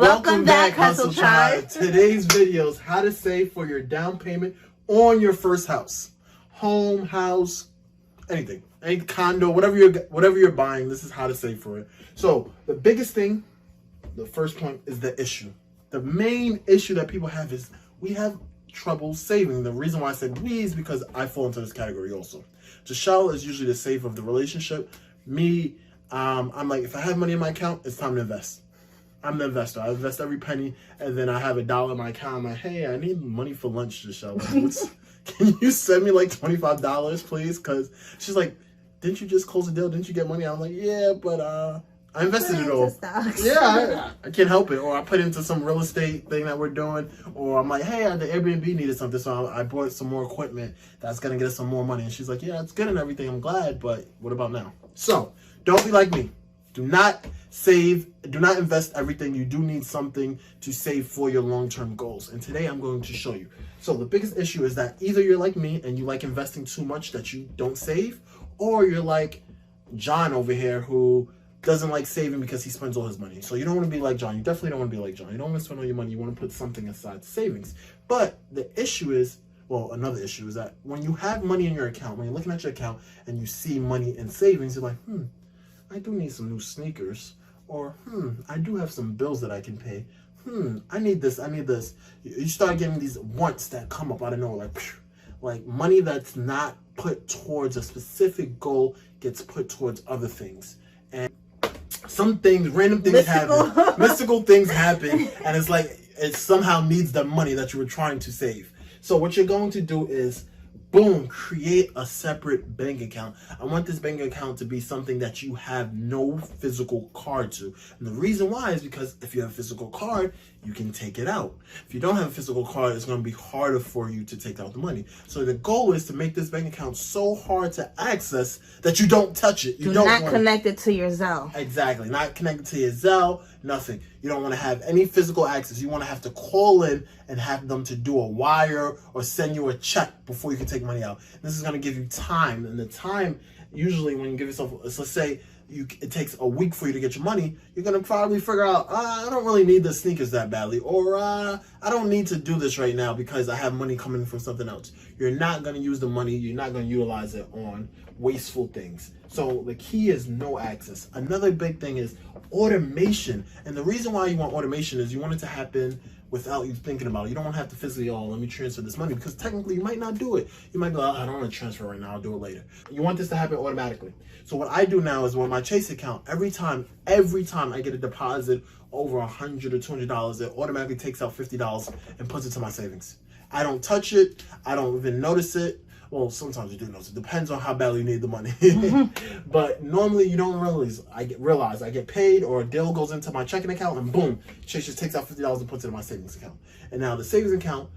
Welcome back, Hustle Tribe. Today's video is how to save for your down payment on your first house. Home, house, anything. Any condo, whatever you're buying, this is how to save for it. So the biggest thing, the first point is the issue. The main issue that people have is we have trouble saving. The reason why I said we is because I fall into this category also. Giselle is usually the save of the relationship. Me, I'm like, if I have money in my account, it's time to invest. I'm the investor. I invest every penny, and then I have $1 in my account. I'm like, hey, I need money for lunch, Giselle. Can you send me like $25, please? Because she's like, didn't you just close the deal? Didn't you get money? I'm like, yeah, but I invested it all. Yeah, I can't help it. Or I put into some real estate thing that we're doing. Or I'm like, hey, the Airbnb needed something, so I bought some more equipment that's going to get us some more money. And she's like, yeah, it's good and everything. I'm glad, but what about now? So don't be like me. Do not save, do not invest everything. You do need something to save for your long-term goals. And today I'm going to show you. So the biggest issue is that either you're like me and you like investing too much that you don't save, or you're like John over here who doesn't like saving because he spends all his money. So you don't want to be like John. You definitely don't want to be like John. You don't want to spend all your money. You want to put something aside savings. But the issue is, well, another issue is that when you have money in your account, when you're looking at your account and you see money in savings, you're like, I do need some new sneakers. Or, I do have some bills that I can pay. I need this, I need this. You start getting these wants that come up out of nowhere, like money that's not put towards a specific goal gets put towards other things. And some things, random things happen, mystical things happen, and it's like it somehow needs the money that you were trying to save. So what you're going to do is, boom, create a separate bank account. I want this bank account to be something that you have no physical card to. And the reason why is because if you have a physical card, you can take it out. If you don't have a physical card, it's going to be harder for you to take out the money. So the goal is to make this bank account so hard to access that you don't touch it. You don't not connect it to your Zelle. Exactly. Not connected to your Zelle, nothing. You don't want to have any physical access. You want to have to call in and have them to do a wire or send you a check before you can take money out. This is going to give you time. And the time, usually when you give yourself, let's say it takes a week for you to get your money, you're going to probably figure out, I don't really need the sneakers that badly. Or I don't need to do this right now because I have money coming from something else. You're not going to use the money. You're not going to utilize it on wasteful things. So the key is no access. Another big thing is automation. And the reason why you want automation is you want it to happen without you thinking about it. You don't want to have to physically, let me transfer this money, because technically you might not do it. You might go, I don't want to transfer right now, I'll do it later. You want this to happen automatically. So what I do now is with my Chase account, every time I get a deposit over $100 or $200, it automatically takes out $50 and puts it to my savings. I don't touch it. I don't even notice it. Well, sometimes you do notice. It depends on how badly you need the money. But normally you don't realize. I get paid, or a deal goes into my checking account, and boom, Chase just takes out $50 and puts it in my savings account. And now the savings account,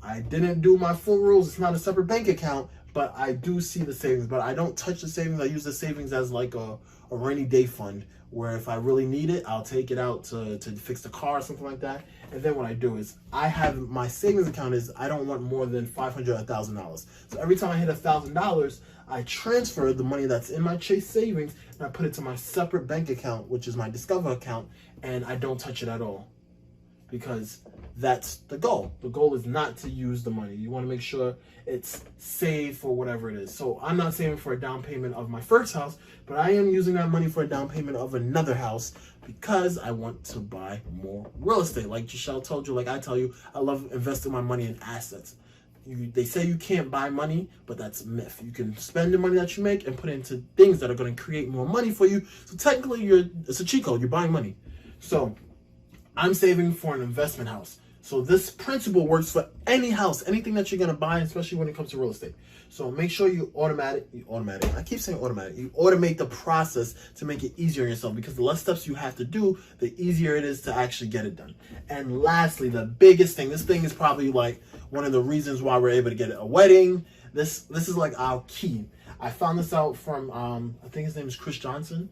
I didn't do my full rules. It's not a separate bank account, but I do see the savings. But I don't touch the savings. I use the savings as like a rainy day fund, where if I really need it, I'll take it out to fix the car or something like that. And then what I do is, I have my savings account is, I don't want more than $500 or $1,000. So every time I hit $1,000, I transfer the money that's in my Chase savings and I put it to my separate bank account, which is my Discover account, and I don't touch it at all. Because that's the goal. The goal is not to use the money. You want to make sure it's saved for whatever it is. So I'm not saving for a down payment of my first house, but I am using that money for a down payment of another house because I want to buy more real estate. Like Giselle told you, like I tell you, I love investing my money in assets. They say you can't buy money, but that's a myth. You can spend the money that you make and put it into things that are going to create more money for you. So technically, it's a cheat code. You're buying money. So I'm saving for an investment house. So this principle works for any house, anything that you're going to buy, especially when it comes to real estate. So make sure you automate. I keep saying automatic. You automate the process to make it easier on yourself, because the less steps you have to do, the easier it is to actually get it done. And lastly, the biggest thing, this thing is probably like one of the reasons why we're able to get a wedding. This is like our key. I found this out from, I think his name is Chris Johnson.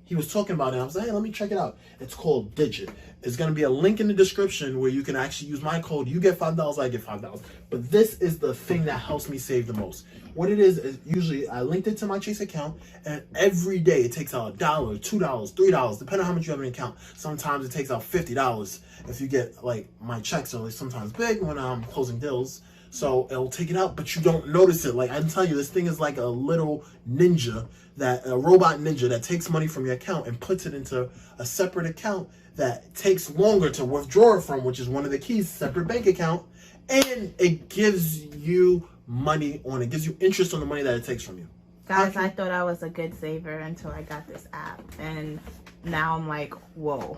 he was talking about it. I was like, hey, let me check it out. It's called Digit. It's going to be a link in the description where you can actually use my code. You get $5, I get $5. But this is the thing that helps me save the most. What it is usually I linked it to my Chase account, and every day it takes out $1, $2, $3, depending on how much you have in an account. Sometimes it takes out $50 if you get, like, my checks are sometimes big when I'm closing deals. So it'll take it out, but you don't notice it. Like, I'm telling you, this thing is like a little ninja, a robot ninja that takes money from your account and puts it into a separate account that takes longer to withdraw it from, which is one of the keys, separate bank account. And it gives you money on it, gives you interest on the money that it takes from you. Guys, I thought I was a good saver until I got this app. And now I'm like, whoa.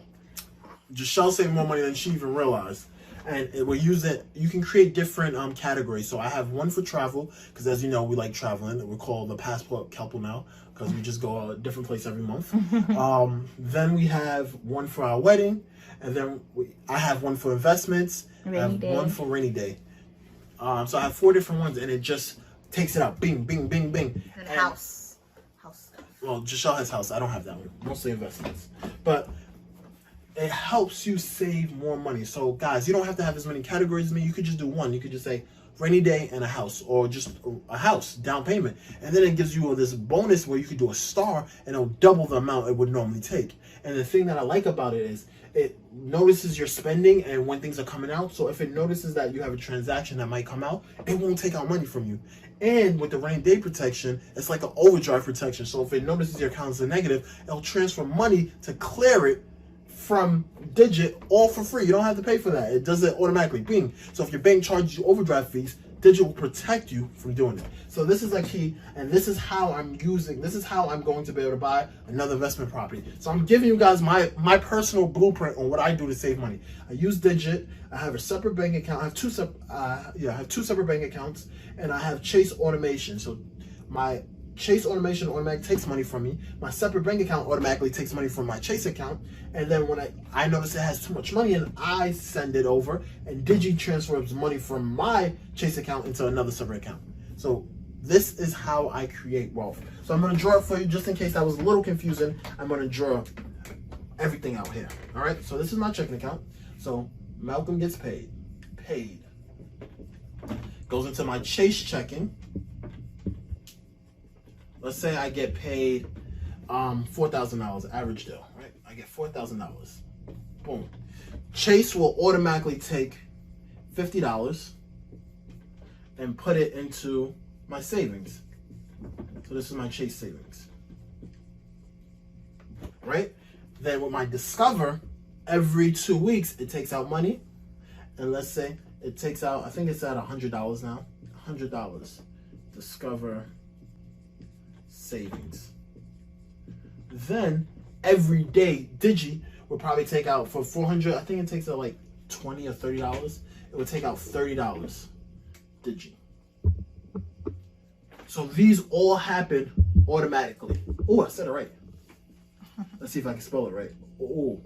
Giselle saved more money than she even realized. And we use it. You can create different categories. So I have one for travel, because as you know, we like traveling. We call the passport couple now, because we just go a different place every month. Then we have one for our wedding, and then I have one for investments. I have one for rainy day. So I have 4 different ones, and it just takes it out. Bing, bing, bing, bing. And house stuff. Well, Giselle has house. I don't have that one. Mostly investments. But it helps you save more money. So guys, you don't have to have as many categories as me. You could just do one. You could just say rainy day and a house, or just a house down payment, and then it gives you this bonus where you could do a star and it'll double the amount it would normally take. And the thing that I like about it is it notices your spending and when things are coming out. So if it notices that you have a transaction that might come out, it won't take out money from you. And with the rainy day protection, it's like an overdrive protection. So if it notices your account is a negative, it'll transfer money to clear it from Digit, all for free. You don't have to pay for that. It does it automatically. Bing. So if your bank charges you overdraft fees, Digit will protect you from doing it. So this is a key, and this is how I'm going to be able to buy another investment property. So I'm giving you guys my personal blueprint on what I do to save money. I use Digit. I have a separate bank account. I have two separate bank accounts, and I have Chase Automation. So my Chase Automation automatically takes money from me. My separate bank account automatically takes money from my Chase account. And then when I notice it has too much money, and I send it over, and Digi transfers money from my Chase account into another separate account. So this is how I create wealth. So I'm going to draw it for you just in case that was a little confusing. I'm going to draw everything out here. All right. So this is my checking account. So Malcolm gets paid. Goes into my Chase checking. Let's say I get paid $4,000 average deal, right? I get $4,000. Boom. Chase will automatically take $50 and put it into my savings. So this is my Chase savings, right? Then with my Discover, every 2 weeks it takes out money, and let's say it takes out, I think it's at $100 now. $100. Discover savings. Then every day Digi will probably take out for $400. I think it takes out like $20 or $30. It would take out $30 Digi. So these all happen automatically. Oh, I said it right. Let's see if I can spell it right. Oh.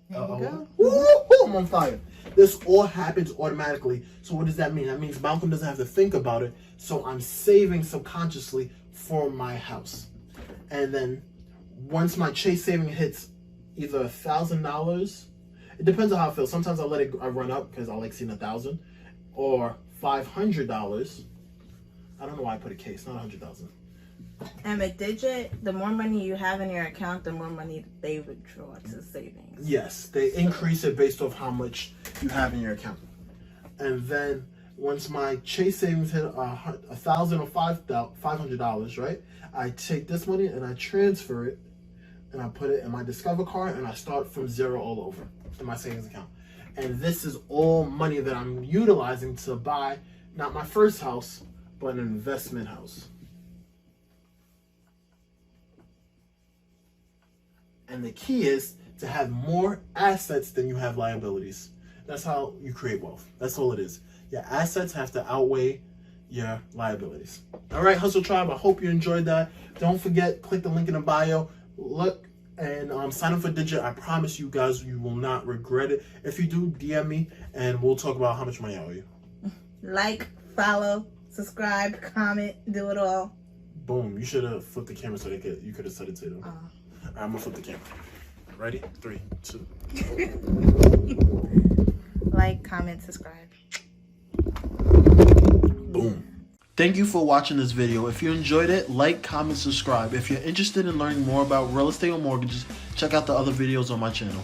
There you go. Ooh, I'm on fire. This all happens automatically. So what does that mean? That means Malcolm doesn't have to think about it. So I'm saving subconsciously for my house. And then once my Chase saving hits either $1,000, it depends on how I feel. Sometimes I run up because I like seeing 1,000, or $500. I don't know why I put a case, not 100,000. And with Digit, the more money you have in your account, the more money they withdraw to savings. Yes, they increase it based off how much you have in your account. And then once my Chase savings hit $1,000 or $500, right? I take this money and I transfer it, and I put it in my Discover card, and I start from zero all over in my savings account. And this is all money that I'm utilizing to buy not my first house, but an investment house. And the key is to have more assets than you have liabilities. That's how you create wealth. That's all it is. Your assets have to outweigh your liabilities. All right, Hustle Tribe, I hope you enjoyed that. Don't forget, click the link in the bio. Look and sign up for Digit. I promise you guys, you will not regret it. If you do, DM me and we'll talk about how much money I owe you. Like, follow, subscribe, comment, do it all. Boom. You should have flipped the camera so you could have said it to them. All right, I'm gonna flip the camera. Ready? 3, 2. Like, comment, subscribe. Boom. Thank you for watching this video. If you enjoyed it, like, comment, subscribe. If you're interested in learning more about real estate or mortgages, check out the other videos on my channel.